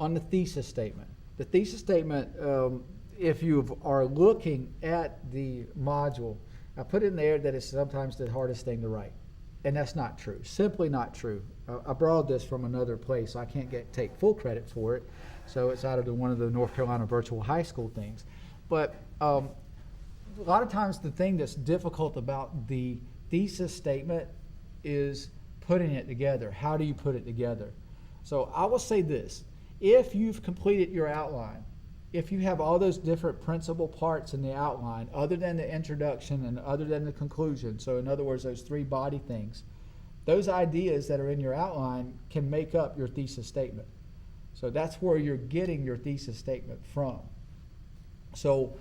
on the thesis statement. The thesis statement, if you are looking at the module, I put in there that it's sometimes the hardest thing to write. And that's not true, simply not true. I borrowed this from another place, so I can't take full credit for it. So it's out of one of the North Carolina Virtual High School things. But a lot of times the thing that's difficult about the thesis statement is putting it together. How do you put it together? So I will say this, if you've completed your outline, if you have all those different principal parts in the outline, other than the introduction and other than the conclusion, so in other words, those three body things, those ideas that are in your outline can make up your thesis statement. So that's where you're getting your thesis statement from. So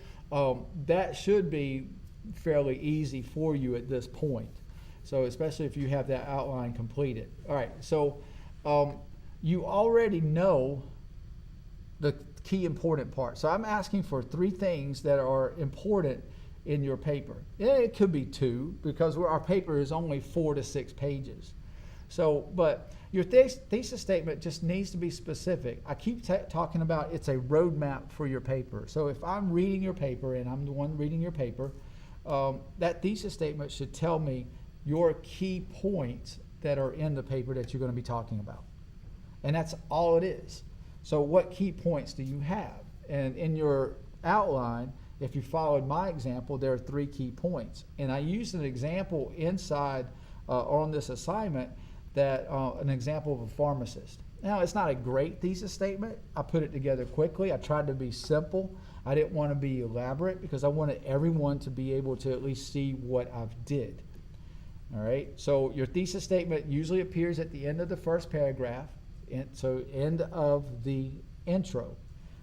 that should be fairly easy for you at this point. So especially if you have that outline completed. All right, so you already know the key important parts. So I'm asking for 3 things that are important in your paper. Yeah, it could be 2 because our paper is only 4 to 6 pages. So, but your thesis statement just needs to be specific. I keep talking about it's a roadmap for your paper. So if I'm reading your paper and I'm the one reading your paper, that thesis statement should tell me your key points that are in the paper that you're going to be talking about. And that's all it is. So what key points do you have? And in your outline, if you followed my example, there are 3 key points. And I used an example inside on this assignment that an example of a pharmacist. Now, it's not a great thesis statement. I put it together quickly. I tried to be simple. I didn't want to be elaborate because I wanted everyone to be able to at least see what I've did. All right, so your thesis statement usually appears at the end of the first paragraph, and so end of the intro.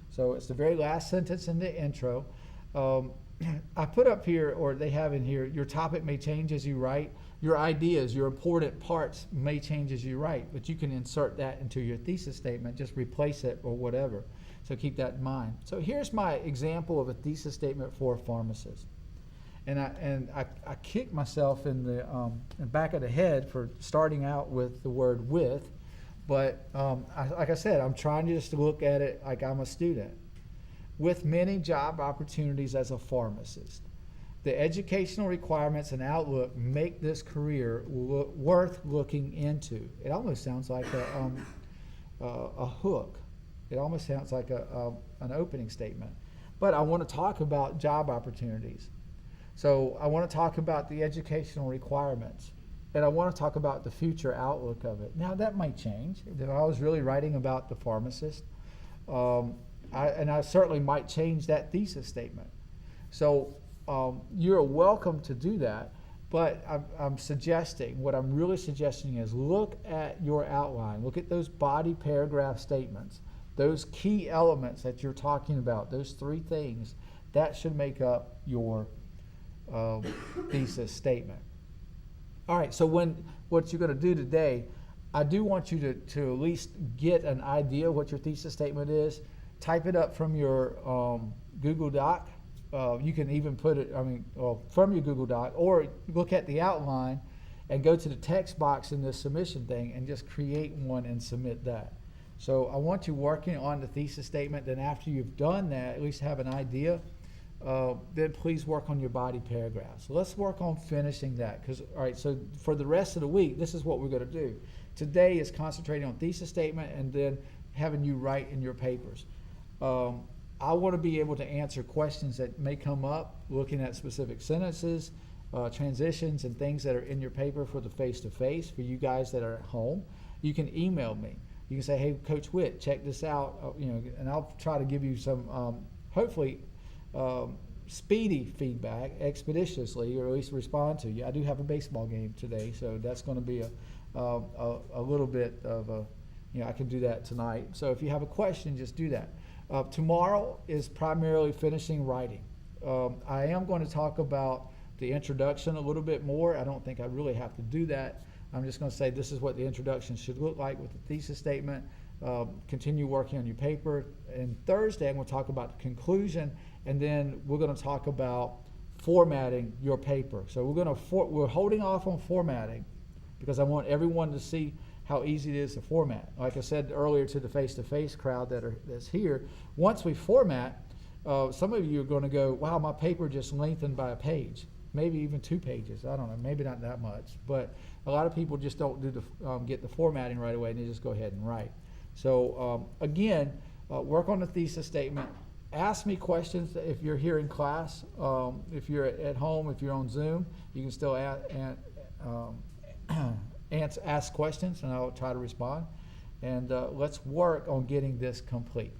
So it's the very last sentence in the intro. I put up here, or they have in here, your topic may change as you write. Your ideas, your important parts may change as you write, but you can insert that into your thesis statement, just replace it or whatever. So keep that in mind. So here's my example of a thesis statement for a pharmacist. And I kick myself in the back of the head for starting out with the word with, but like I said, I'm trying to just look at it like I'm a student. With many job opportunities as a pharmacist, the educational requirements and outlook make this career worth looking into. It almost sounds like a hook. It almost sounds like an opening statement. But I want to talk about job opportunities. So I want to talk about the educational requirements, and I want to talk about the future outlook of it. Now that might change. If I was really writing about the pharmacist, I certainly might change that thesis statement. So you're welcome to do that, but I'm suggesting, what I'm really suggesting is look at your outline, look at those body paragraph statements, those key elements that you're talking about, those 3 things, that should make up your thesis statement. All right, so what you're going to do today, I do want you to at least get an idea of what your thesis statement is. Type it up from your Google Doc. You can even put it, from your Google Doc, or look at the outline and go to the text box in the submission thing and just create one and submit that. So I want you working on the thesis statement. Then after you've done that, at least have an idea. Then please work on your body paragraph. So let's work on finishing that. All right, so for the rest of the week, this is what we're going to do. Today is concentrating on thesis statement and then having you write in your papers. I want to be able to answer questions that may come up looking at specific sentences, transitions, and things that are in your paper for the face-to-face. For you guys that are at home, you can email me. You can say, hey, Coach Witt, check this out, and I'll try to give you some, hopefully, speedy feedback expeditiously, or at least respond to you. I do have a baseball game today, so that's going to be a little bit of I can do that tonight. So if you have a question, just do that. Tomorrow is primarily finishing writing. I am going to talk about the introduction a little bit more. I don't think I really have to do that. I'm just going to say this is what the introduction should look like with the thesis statement. Continue working on your paper. And Thursday, I'm going to talk about the conclusion, and then we're going to talk about formatting your paper. So we're holding off on formatting because I want everyone to see how easy it is to format. Like I said earlier to the face-to-face crowd that's here, once we format, some of you are going to go, wow, my paper just lengthened by a page, maybe even 2 pages. I don't know, maybe not that much. But a lot of people just don't do get the formatting right away, and they just go ahead and write. So again, work on the thesis statement. Ask me questions if you're here in class. If you're at home, if you're on Zoom, you can still ask questions, and I'll try to respond. And let's work on getting this complete.